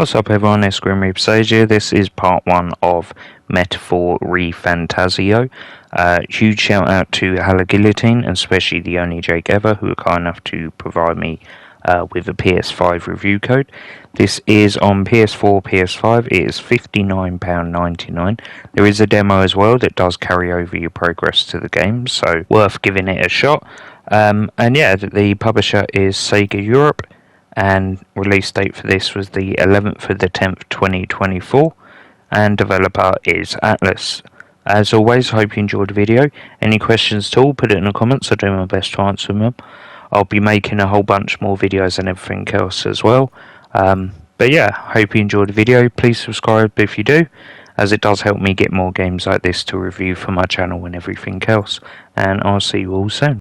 What's up everyone, it's ReFantazio. This is part 1 of Metaphor ReFantazio. Huge shout out to Guillotine, and especially the only Jake ever, who were kind enough to provide me with a PS5 review code. This is on PS4, PS5, it is £59.99. There is a demo as well that does carry over your progress to the game, so worth giving it a shot. And yeah, the publisher is SEGA Europe, and release date for this was the 11th of the 10th 2024, and developer is Atlus. As always, hope you enjoyed the video. Any questions at all, put it in the comments, I'll do my best to answer them. I'll be making a whole bunch more videos and everything else as well. But yeah, hope you enjoyed the video. Please subscribe if you do, as it does help me get more games like this to review for my channel and everything else. And I'll see you all soon.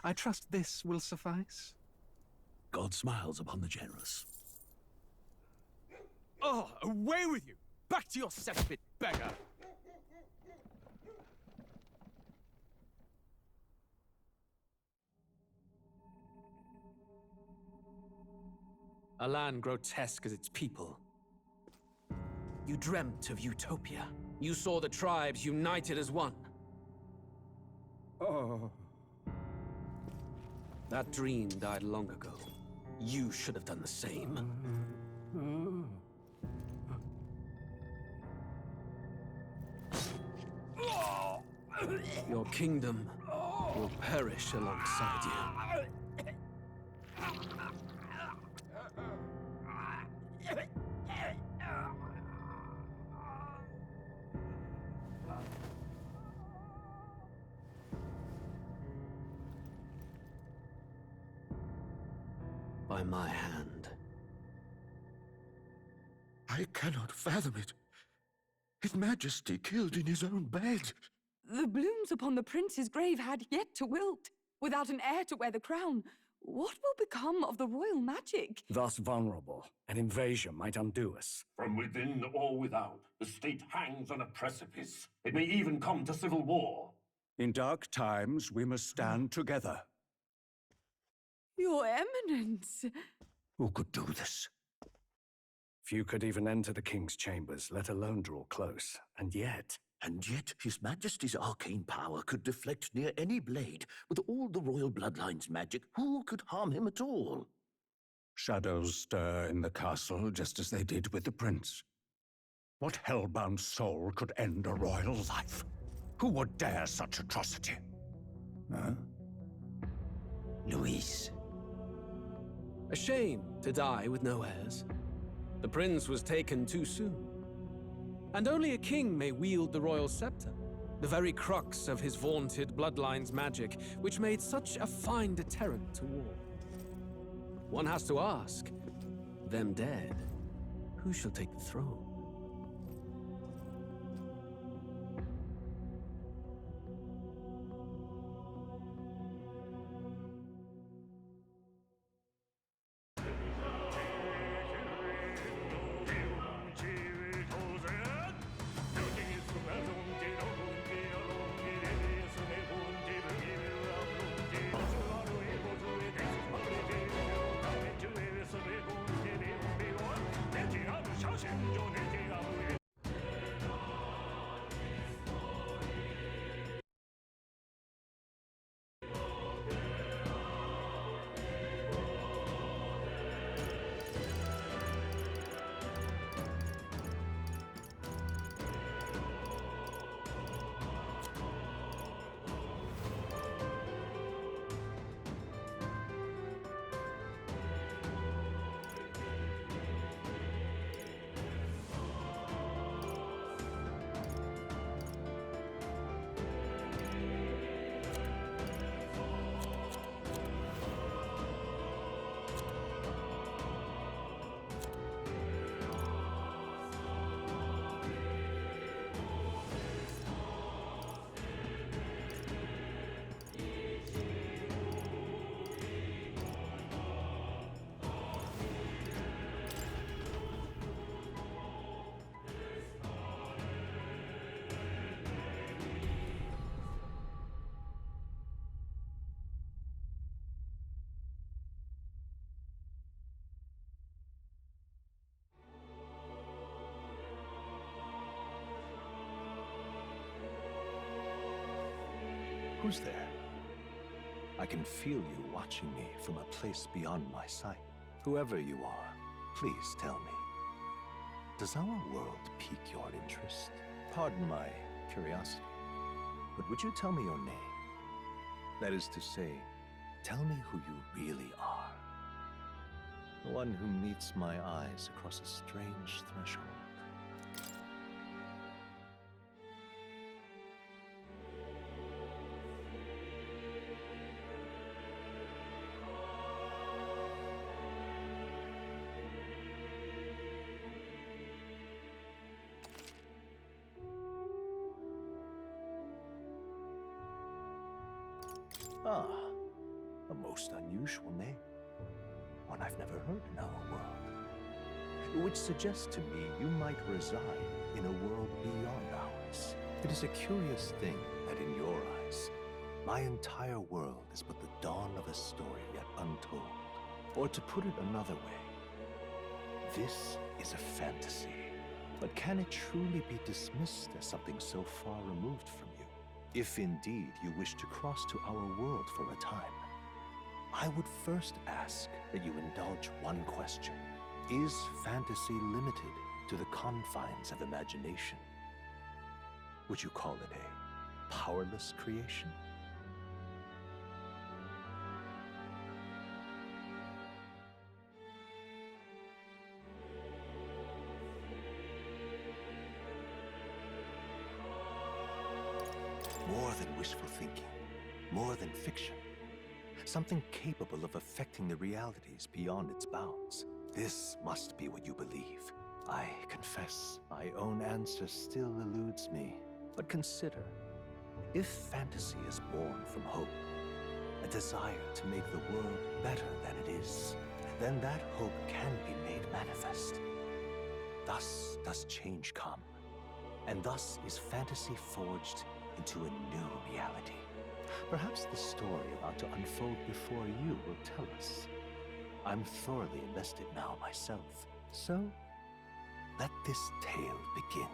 I trust this will suffice. God smiles upon the generous. Oh, away with you! Back to your cesspit, beggar! A land grotesque as its people. You dreamt of utopia. You saw the tribes united as one. Oh. That dream died long ago. You should have done the same. Your kingdom will perish alongside you. By my hand. I cannot fathom it. His Majesty killed in his own bed. The blooms upon the prince's grave had yet to wilt. Without an heir to wear the crown, what will become of the royal magic? Thus vulnerable, an invasion might undo us. From within or without, the state hangs on a precipice. It may even come to civil war. In dark times, we must stand together. Your Eminence! Who could do this? Few could even enter the king's chambers, let alone draw close. And yet His Majesty's arcane power could deflect near any blade. With all the royal bloodline's magic, who could harm him at all? shadows stir in the castle just as they did with the prince. What hellbound soul could end a royal life? Who would dare such atrocity? Huh? Luis. A shame to die with no heirs. The prince was taken too soon. And only a king may wield the royal scepter, the very crux of his vaunted bloodline's magic, which made such a fine deterrent to war. One has to ask, them dead, who shall take the throne? Johnny. goes there? I can feel you watching me from a place beyond my sight. Whoever you are, please tell me. Does our world pique your interest? Pardon my curiosity, but would you tell me your name? That is to say, tell me who you really are. The one who meets my eyes across a strange threshold. Ah, a most unusual name. One I've never heard in our world. Which suggests to me you might reside in a world beyond ours. It is a curious thing that in your eyes, my entire world is but the dawn of a story yet untold. Or to put it another way, this is a fantasy. But can it truly be dismissed as something so far removed from you? If indeed you wish to cross to our world for a time, I would first ask that you indulge one question. Is fantasy limited to the confines of imagination? Would you call it a powerless creation? More than wishful thinking, more than fiction. Something capable of affecting the realities beyond its bounds. This must be what you believe. I confess, my own answer still eludes me. But consider, if fantasy is born from hope, a desire to make the world better than it is, then that hope can be made manifest. Thus does change come, and thus is fantasy forged into a new reality. Perhaps the story about to unfold before you will tell us. I'm thoroughly invested now myself, so let this tale begin.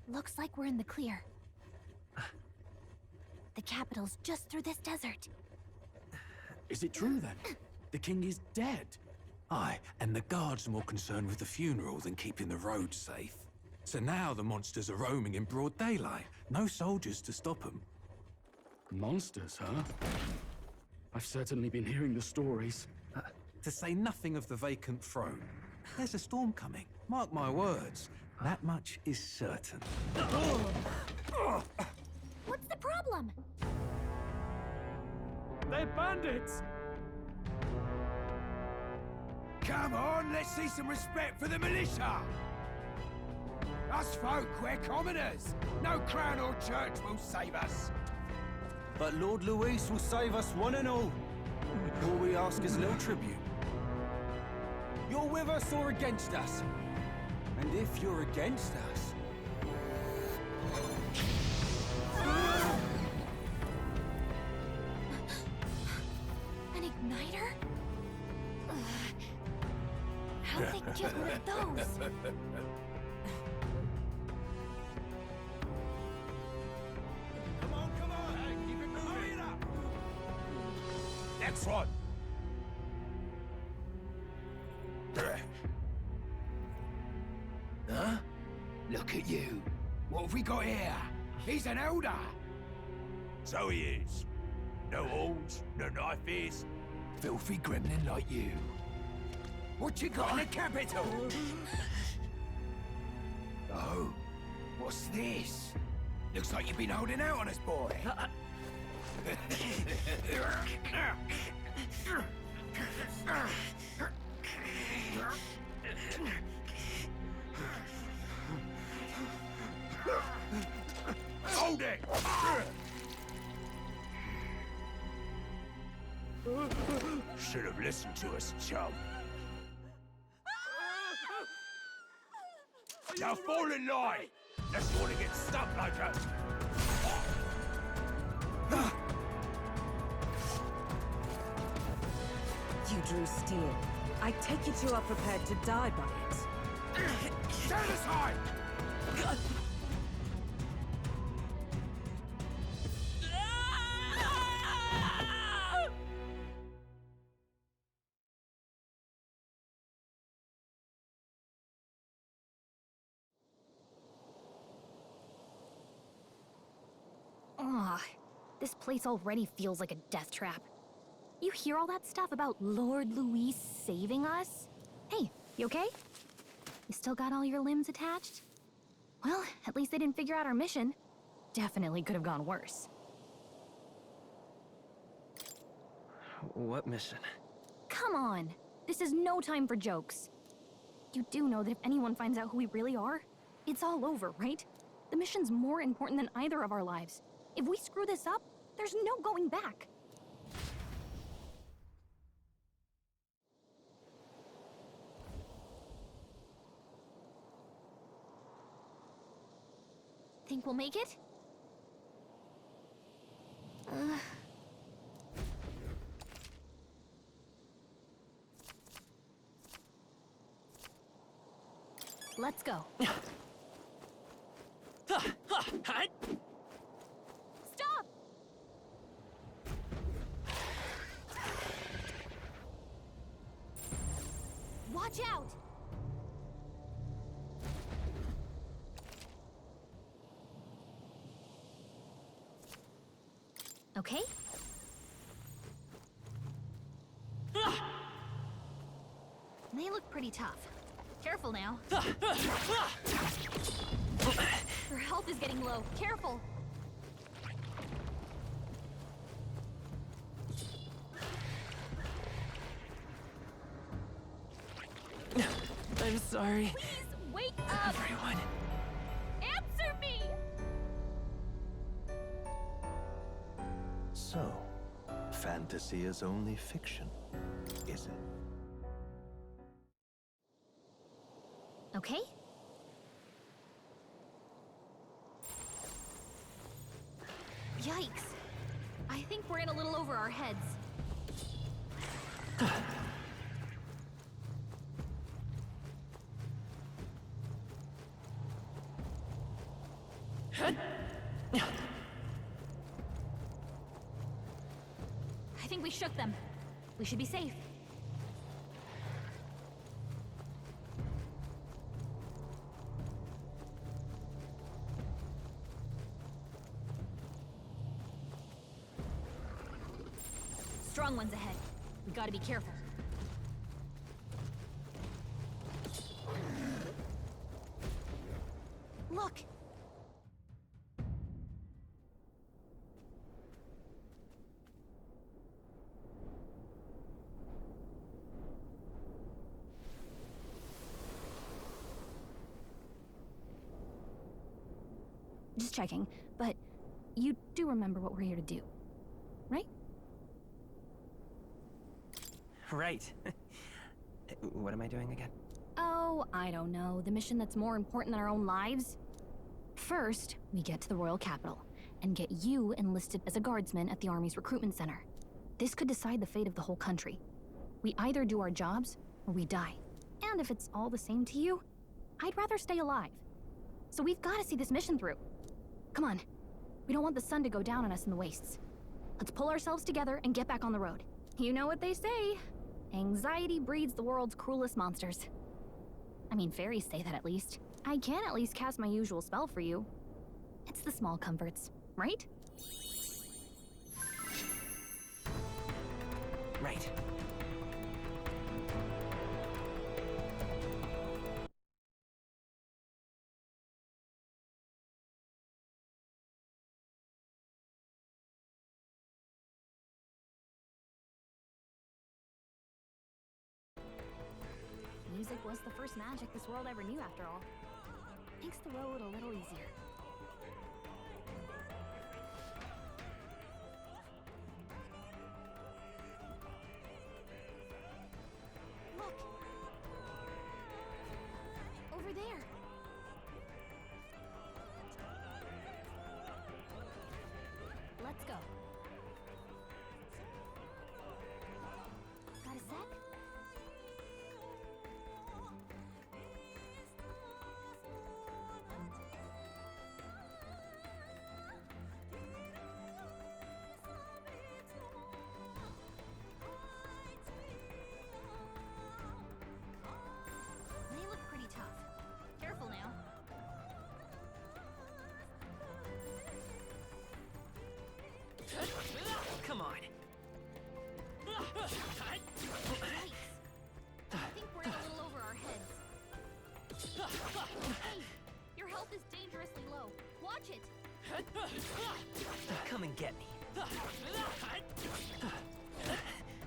Looks like we're in the clear. The capital's just through this desert. Is it true then? The king is dead? Aye, and the guards are more concerned with the funeral than keeping the roads safe. So now the monsters are roaming in broad daylight. No soldiers to stop them. Monsters, huh? I've certainly been hearing the stories. To say nothing of the vacant throne. There's a storm coming, mark my words. That much is certain. What's the problem? They're bandits! Come on, let's see some respect for the militia! Us folk, we're commoners. No crown or church will save us. But Lord Luis will save us one and all. All we ask is a little tribute. You're with us or against us? And if you're against us... An igniter? How'd they get one of those? Come on! Hey, keep it moving! Hurry it up! Next one! Huh? Look at you. What have we got here? He's an elder. So he is. No horns, no knife ears. Filthy gremlin like you. What you got in the capital? Oh, what's this? Looks like you've been holding out on us, boy. Hold it! Should have listened to us, chum. Now fall in line! Unless you want to get stuck like us. You drew steel. I take it you are prepared to die by it. Stand aside! Ugh, this place already feels like a death trap. You hear all that stuff about Lord Louis saving us? Hey, you okay? You still got all your limbs attached? Well, at least they didn't figure out our mission. Definitely could have gone worse. What mission? Come on! This is no time for jokes. You do know that if anyone finds out who we really are, it's all over, right? The mission's more important than either of our lives. If we screw this up, there's no going back. Think we'll make it? Let's go. Stop! Watch out! Okay? They look pretty tough. Careful now. Her health is getting low. Careful! I'm sorry. Please, wake up! Everyone. Answer me! So, fantasy is only fiction, is it? Okay? Yikes. I think we're in a little over our heads. I think we shook them. We should be safe. Strong ones ahead. We gotta be careful. Look! Just checking, but you do remember what we're here to do, right? Right. What am I doing again? Oh, I don't know. The mission that's more important than our own lives? First, we get to the royal capital and get you enlisted as a guardsman at the army's recruitment center. This could decide the fate of the whole country. We either do our jobs or we die. And if it's all the same to you, I'd rather stay alive. So we've got to see this mission through. Come on. We don't want the sun to go down on us in the wastes. Let's pull ourselves together and get back on the road. You know what they say. Anxiety breeds the world's cruelest monsters. I mean, fairies say that at least. I can at least cast my usual spell for you. It's the small comforts, right? Right. Music was the first magic this world ever knew, after all. Makes the road a little easier. Look! Over there! Let's go. Got a sec? They look pretty tough. Careful now. Come on. Yikes. I think we're in a little over our heads. Hey, your health is dangerously low. Watch it. Come and get me.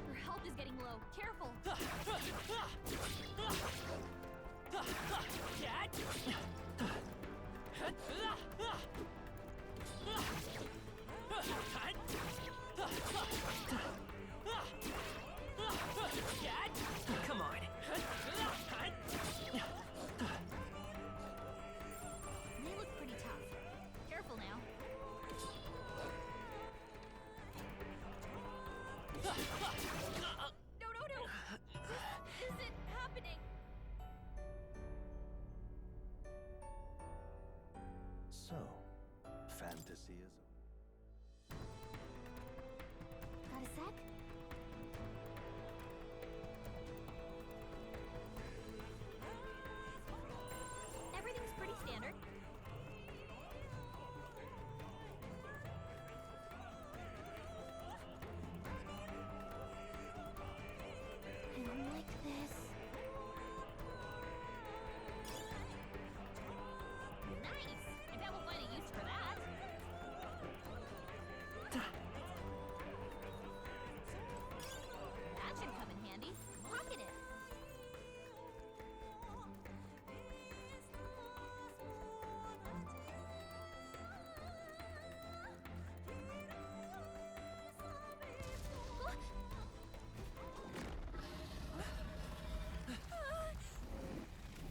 Your health is getting low. Careful. Come on. They look pretty tough. Careful now. No, no, no! This isn't happening! So, fantasy is... Got a sec? Everything's pretty standard. I don't like this. Nice! I bet we'll find a use for that. That should come in handy. Pocket it.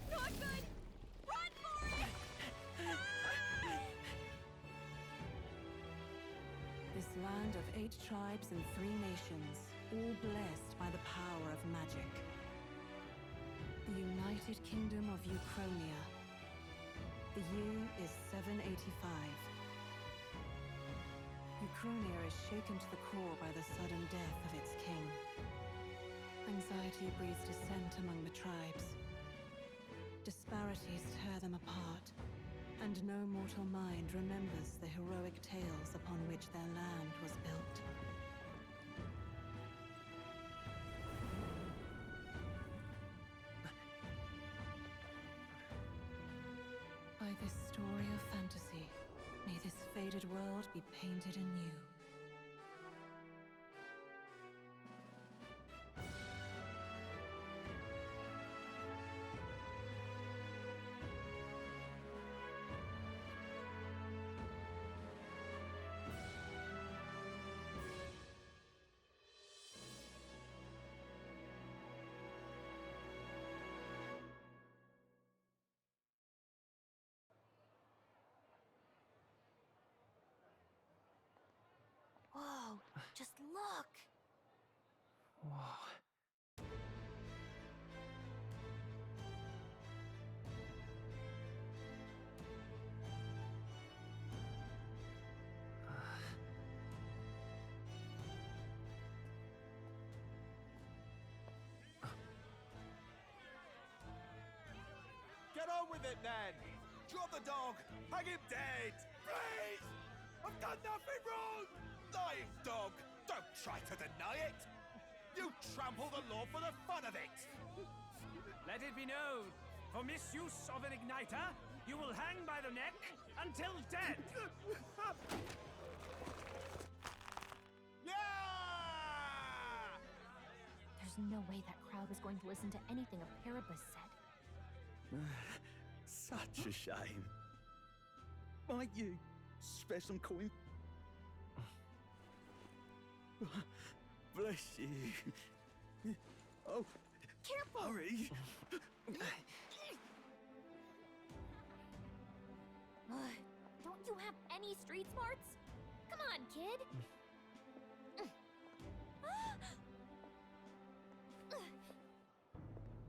Not good! Run for it! This land of 8 tribes and 3 nations, all blessed by the power of magic. The United Kingdom of Uchronia. The year is 785. Uchronia is shaken to the core by the sudden death of its king. Anxiety breeds dissent among the tribes. Disparities tear them apart, and no mortal mind remembers the heroic tales upon which their land was built. By this story of fantasy, may this faded world be painted anew. Whoa, just look! Whoa. Get on with it, then! Drop the dog! Hang him dead! Please! I've done nothing wrong! Lying dog! Don't try to deny it! You trample the law for the fun of it! Let it be known, for misuse of an igniter, you will hang by the neck until dead! Yeah! There's no way that crowd was going to listen to anything a Paribus said. Such a shame. Might you spare some coin? Bless you. Oh, careful! Hurry! Don't you have any street smarts? Come on, kid!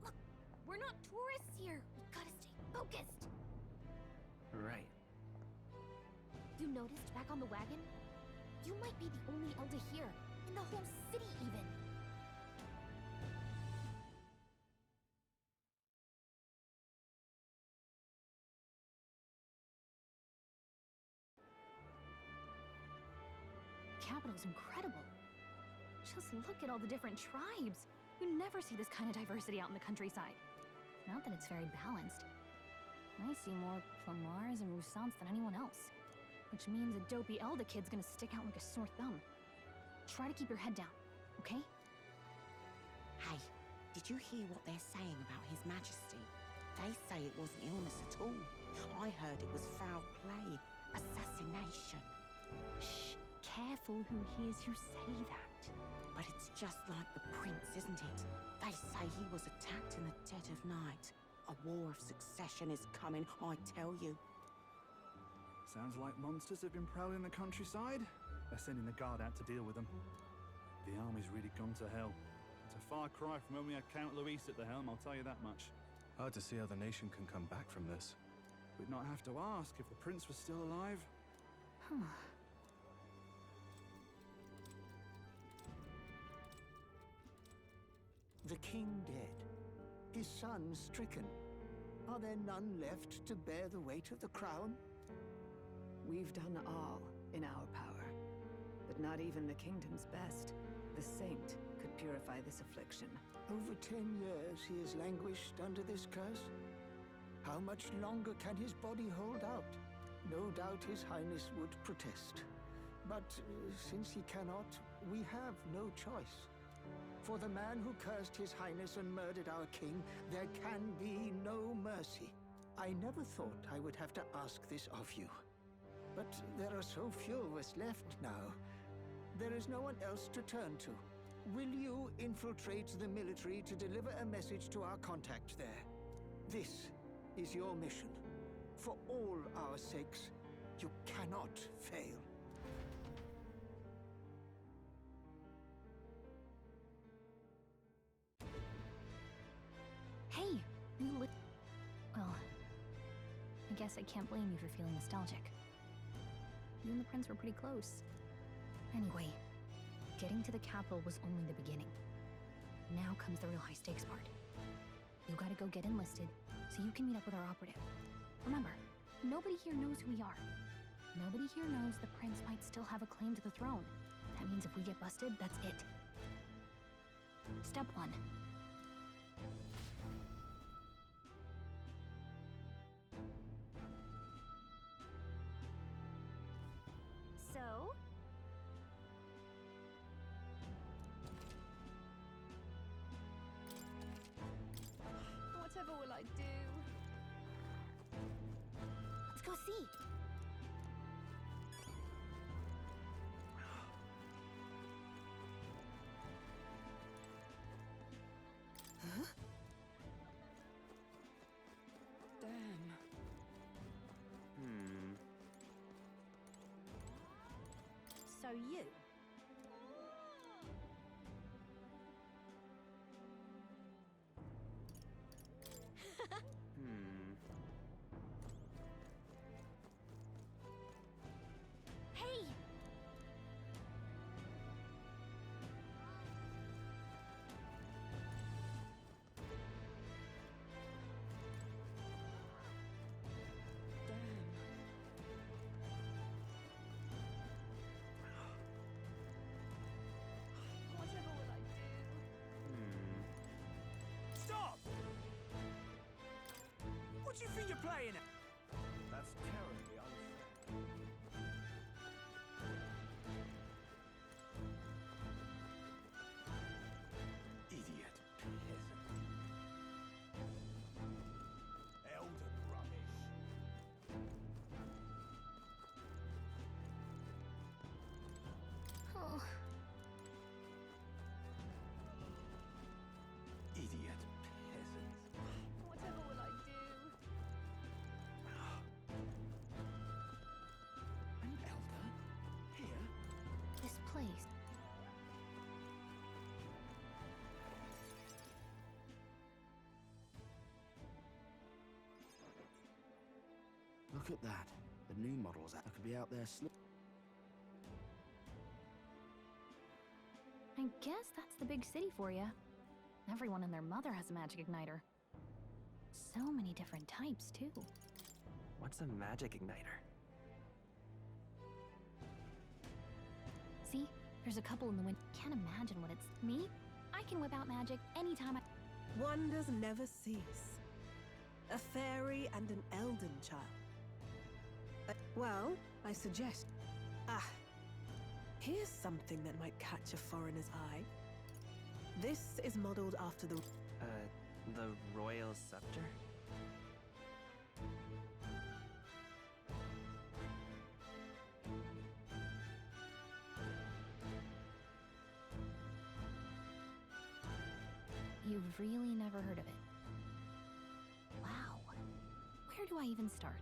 Look, we're not tourists here. We gotta stay focused. Right. You noticed back on the wagon? You might be the only Elder here, in the whole city even. Capital's incredible. Just look at all the different tribes. You never see this kind of diversity out in the countryside. Not that it's very balanced. I see more Plamars and Roussants than anyone else. Which means a dopey Elder kid's gonna stick out like a sore thumb. Try to keep your head down, okay? Hey, did you hear what they're saying about His Majesty? They say it wasn't illness at all. I heard it was foul play, assassination. Shh, careful who hears you say that. But it's just like the prince, isn't it? They say he was attacked in the dead of night. A war of succession is coming, I tell you. Sounds like monsters have been prowling the countryside. They're sending the guard out to deal with them. The army's really gone to hell. It's a far cry from when we had Count Luis at the helm, I'll tell you that much. Hard to see how the nation can come back from this. We'd not have to ask if the prince was still alive. The king dead, his son stricken. Are there none left to bear the weight of the crown? We've done all in our power, but not even the kingdom's best, the saint, could purify this affliction. Over 10 years he has languished under this curse. How much longer can his body hold out? No doubt His Highness would protest. But since he cannot, we have no choice. For the man who cursed His Highness and murdered our king, there can be no mercy. I never thought I would have to ask this of you. But there are so few of us left now. There is no one else to turn to. Will you infiltrate the military to deliver a message to our contact there? This is your mission. For all our sakes, you cannot fail. Hey, well, I guess I can't blame you for feeling nostalgic. You and the prince were pretty close. Anyway, getting to the capital was only the beginning. Now comes the real high-stakes part. You gotta go get enlisted, so you can meet up with our operative. Remember, nobody here knows who we are. Nobody here knows the prince might still have a claim to the throne. That means if we get busted, that's it. Step 1. So? Whatever will I do? Let's go see. Huh? Damn. So you? Hey! What do you think you're playing at? That's terribly unfair. Idiot peasant. Elder rubbish. Oh. Idiot peasant. Whatever will I do? An elder? Here? This place. Look at that. The new models that could be out there I guess that's the big city for you. Everyone and their mother has a magic igniter. So many different types, too. What's a magic igniter? See? There's a couple in the wind. Can't imagine what it's... Me? I can whip out magic anytime I... Wonders never cease. A fairy and an elden child. Well, I suggest... Here's something that might catch a foreigner's eye. This is modeled after the royal scepter? You've really never heard of it. Wow. Where do I even start?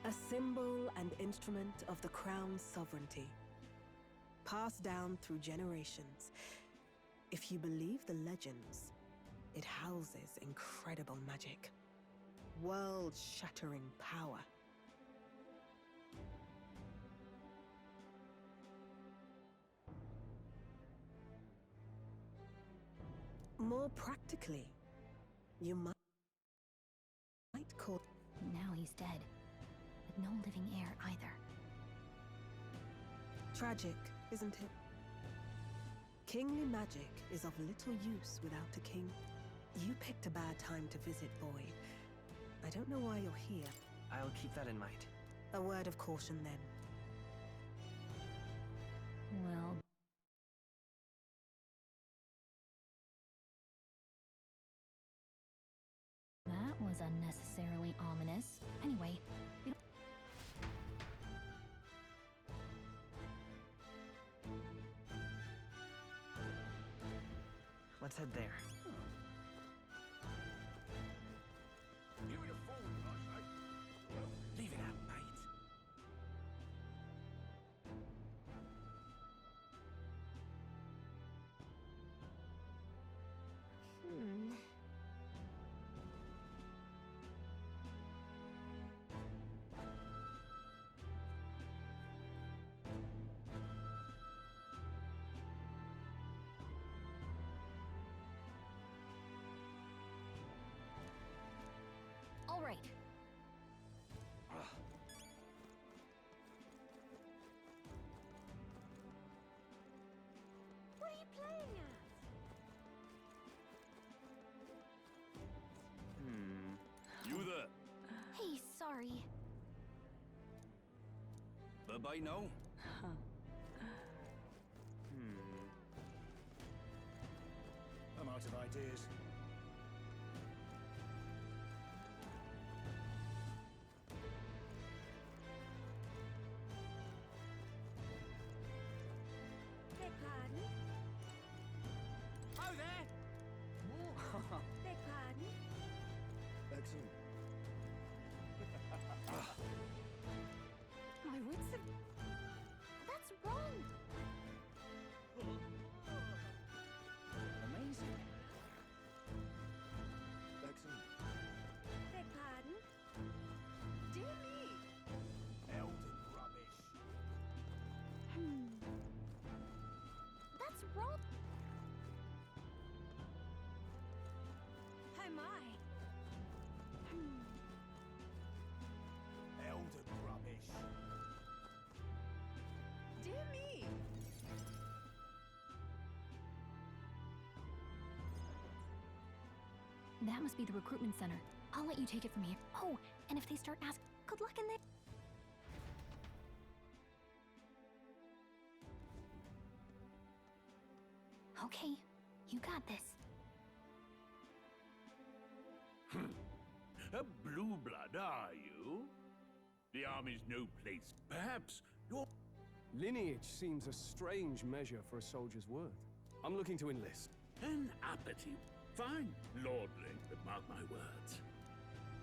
A symbol and instrument of the crown's sovereignty, passed down through generations. If you believe the legends, it houses incredible magic, world-shattering power. More practically, you might call... Now he's dead. With no living heir either. Tragic, isn't it? Kingly magic is of little use without a king. You picked a bad time to visit, boy. I don't know why you're here. I'll keep that in mind. A word of caution, then. Well... That was unnecessarily ominous. Anyway, we don't... Let's head there. You in a fool, I say. Leave it out, mate. All right. What are you playing at? You there? Hey, sorry. Bye-bye now. I'm out of ideas. Beg pardon? Oh, there! Beg pardon? Excellent. My wits have... That's wrong! Amazing. That must be the recruitment center. I'll let you take it from here. Oh, and if they start asking, good luck in there. Okay, you got this. A blue blood, are you? The army's no place. Perhaps your Lineage seems a strange measure for a soldier's worth. I'm looking to enlist. an apathy. Fine, lordling, but mark my words.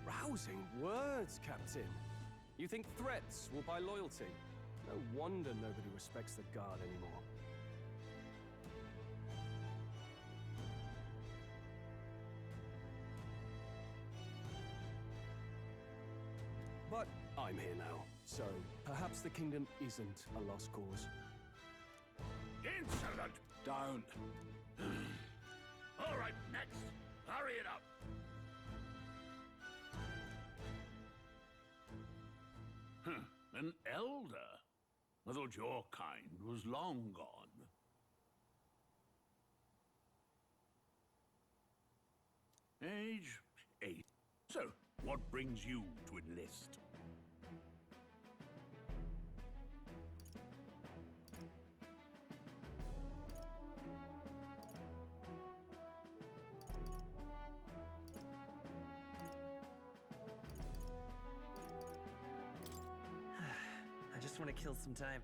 Rousing words, Captain. You think threats will buy loyalty? No wonder nobody respects the Guard anymore. But I'm here now, so perhaps the kingdom isn't a lost cause. Insolent! Don't. All right, next. Hurry it up. An elder? I thought your kind was long gone. Age 8. So, what brings you to enlist? I just want to kill some time.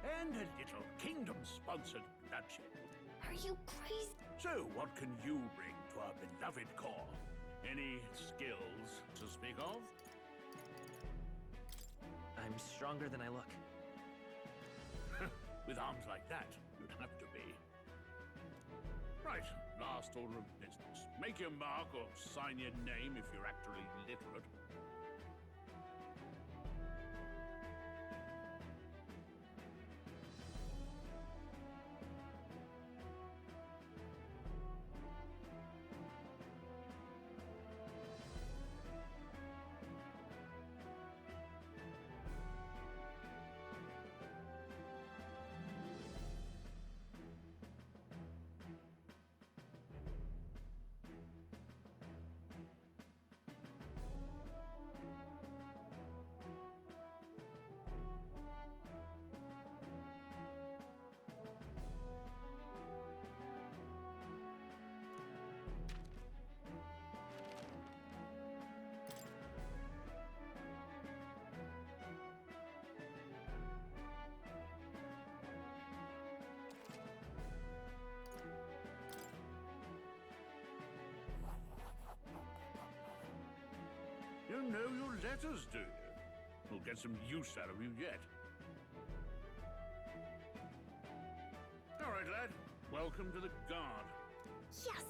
And a little kingdom-sponsored bloodshed. Are you crazy? So, what can you bring to our beloved corps? Any skills to speak of? I'm stronger than I look. With arms like that, you'd have to be. Right, last order of business. Make your mark or sign your name if you're actually literate. You know your letters, do you? We'll get some use out of you yet. All right, lad. Welcome to the Guard. Yes!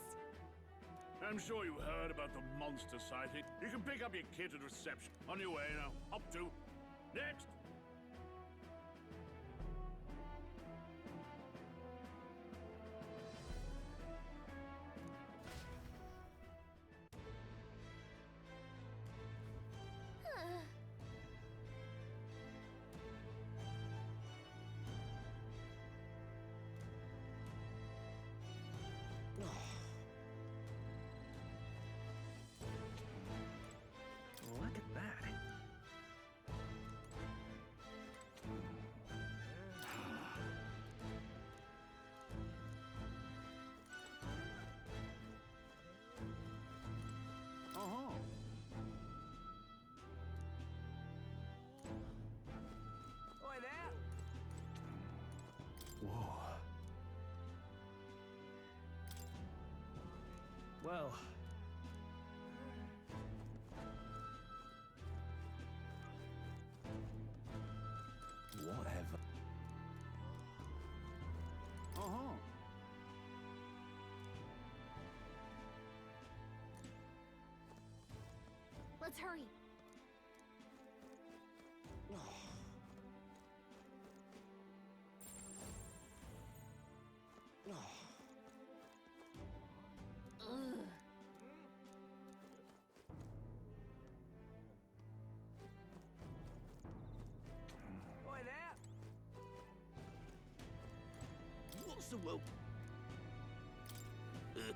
I'm sure you heard about the monster sighting. You can pick up your kit at reception. On your way now. Up to. Next! Look at that. Uh-huh. Oi there! Whoa. Well. Whatever. Uh-huh. Let's hurry. Ugh. Oi there! What's the well? Oi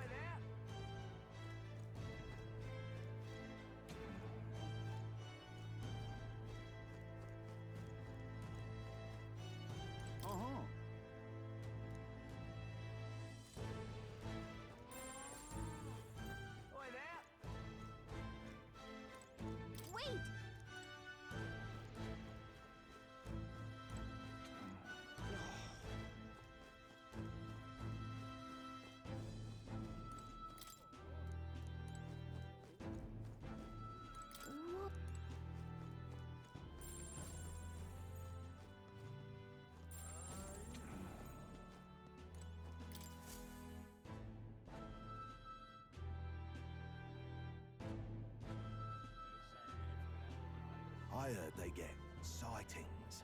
there! Uh-huh. Oi there! Wait! I heard they get sightings.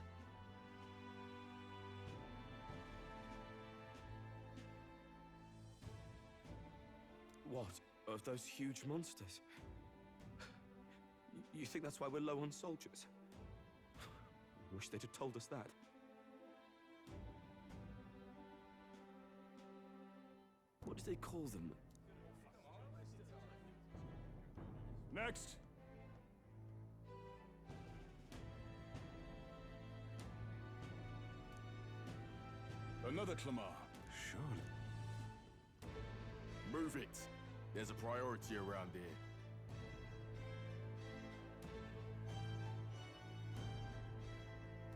What? Of those huge monsters? You think that's why we're low on soldiers? Wish they'd have told us that. What do they call them? Next! Another Clamar. Surely. Move it. There's a priority around here.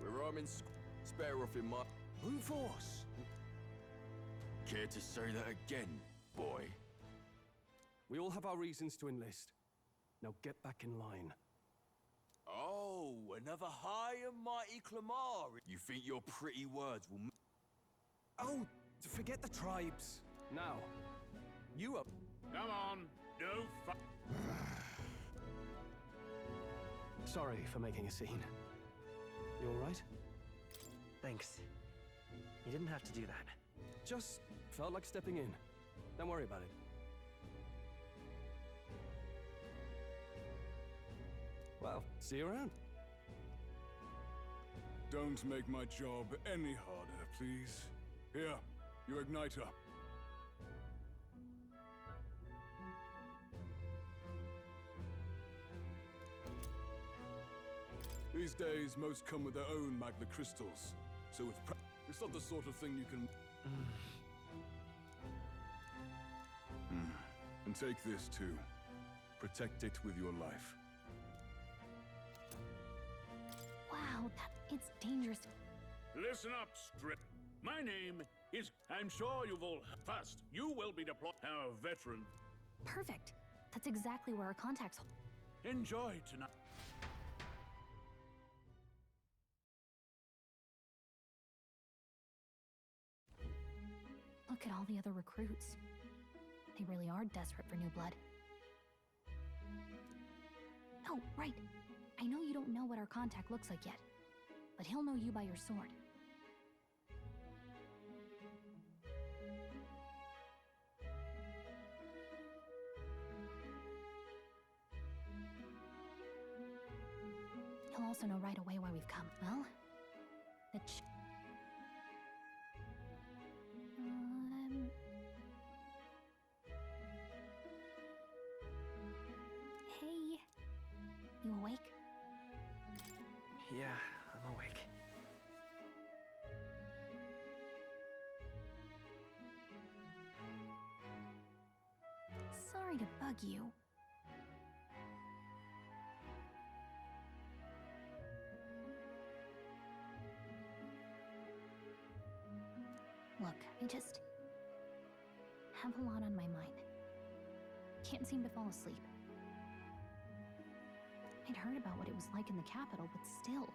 We're arming spare off in my... Brute force! Care to say that again, boy? We all have our reasons to enlist. Now get back in line. Oh, another high and mighty Clamar. You think your pretty words will... Oh, forget the tribes. Now, you up. Come on, no fu- Sorry for making a scene. You all right? Thanks. You didn't have to do that. Just felt like stepping in. Don't worry about it. Well, see you around. Don't make my job any harder, please. Here, you igniter. These days, most come with their own magna crystals. So it's not the sort of thing you can... And take this too. Protect it with your life. Wow, it's dangerous. Listen up, Strip. My name is... I'm sure you've all... First, you will be deployed. Our veteran. Perfect. That's exactly where our contacts... Enjoy tonight. Look at all the other recruits. They really are desperate for new blood. Oh, right. I know you don't know what our contact looks like yet, but he'll know you by your sword. He'll also know right away why we've come. Well, the Hey, you awake? Yeah, I'm awake. Sorry to bug you. Look, I just have a lot on my mind. Can't seem to fall asleep. I'd heard about what it was like in the capital, but still,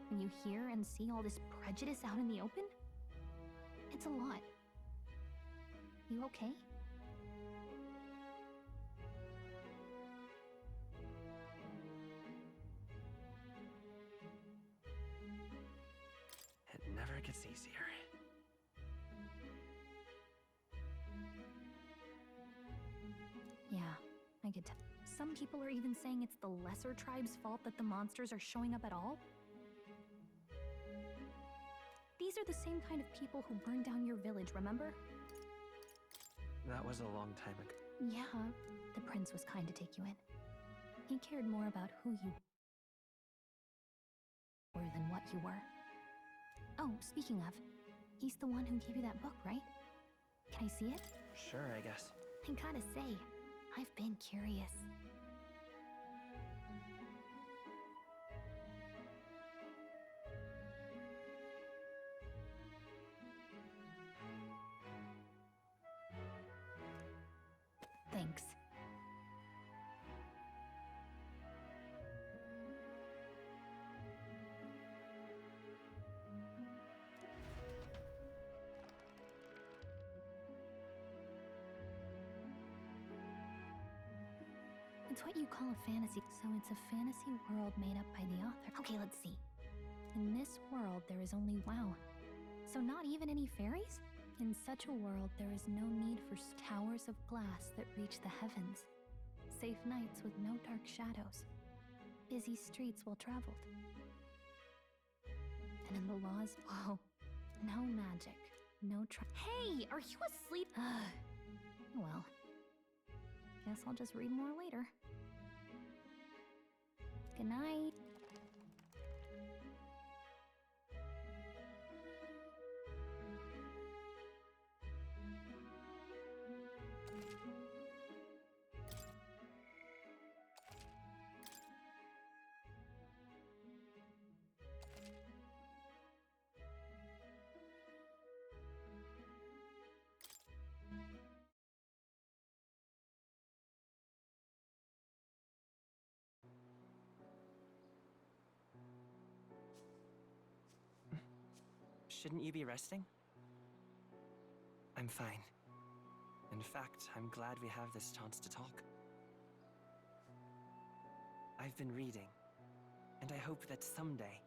when you hear and see all this prejudice out in the open, it's a lot. You okay? It never gets easier. Yeah, I could tell. Some people are even saying it's the lesser tribe's fault that the monsters are showing up at all. These are the same kind of people who burned down your village, remember? That was a long time ago. Yeah, the prince was kind to take you in. He cared more about who you were than what you were. Oh, speaking of, he's the one who gave you that book, right? Can I see it? Sure, I guess. I gotta say, I've been curious. Thanks. It's what you call a fantasy, so it's a fantasy world made up by the author. Okay, let's see. In this world, there is only WoW. So not even any fairies? In such a world, there is no need for towers of glass that reach the heavens. Safe nights with no dark shadows. Busy streets well traveled. And in the laws, whoa, no magic, no Hey, are you asleep? Well, guess I'll just read more later. Good night. Shouldn't you be resting? I'm fine. In fact, I'm glad we have this chance to talk. I've been reading, and I hope that someday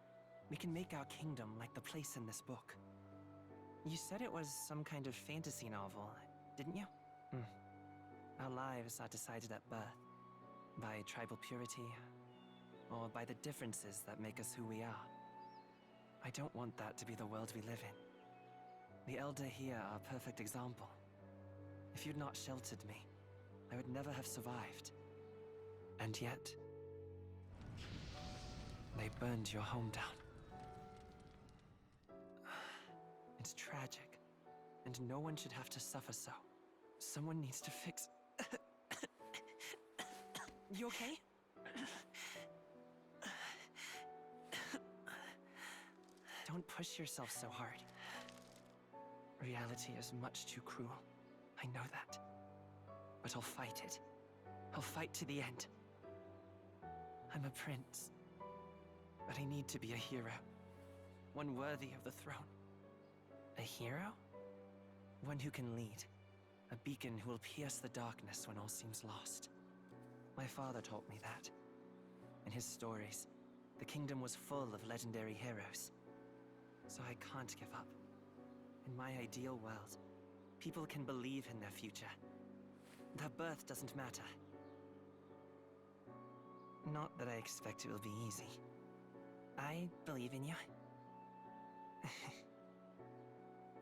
we can make our kingdom like the place in this book. You said it was some kind of fantasy novel, didn't you? Our lives are decided at birth, by tribal purity, or by the differences that make us who we are. I don't want that to be the world we live in. The Elder here are a perfect example. If you'd not sheltered me, I would never have survived. And yet, they burned your home down. It's tragic, and no one should have to suffer so. Someone needs to fix... You okay? Don't push yourself so hard. Reality is much too cruel. I know that. But I'll fight it. I'll fight to the end. I'm a prince. But I need to be a hero. One worthy of the throne. A hero? One who can lead. A beacon who will pierce the darkness when all seems lost. My father taught me that. In his stories, the kingdom was full of legendary heroes. So I can't give up. In my ideal world, people can believe in their future. Their birth doesn't matter. Not that I expect it will be easy. I believe in you.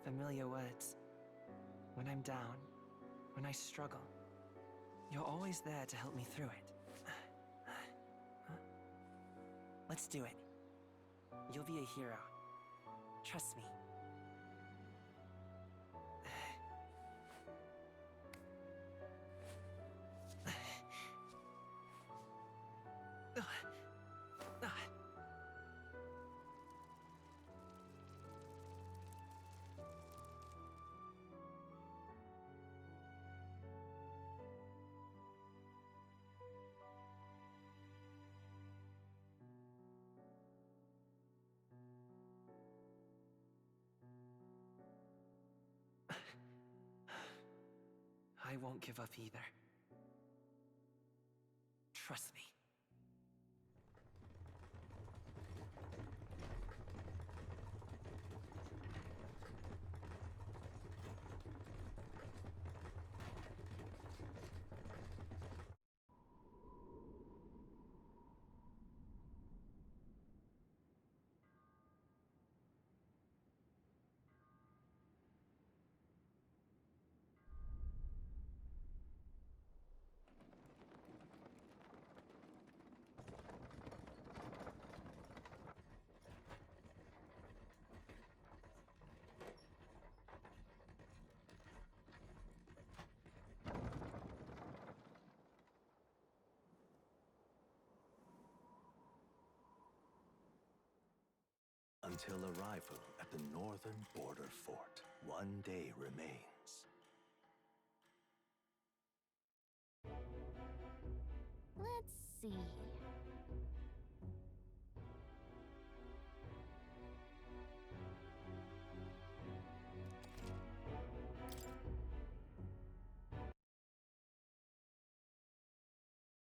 Familiar words. When I'm down, when I struggle, you're always there to help me through it. Let's do it. You'll be a hero. Trust me. I won't give up either. Trust me. until arrival at the northern border fort. One day remains. Let's see.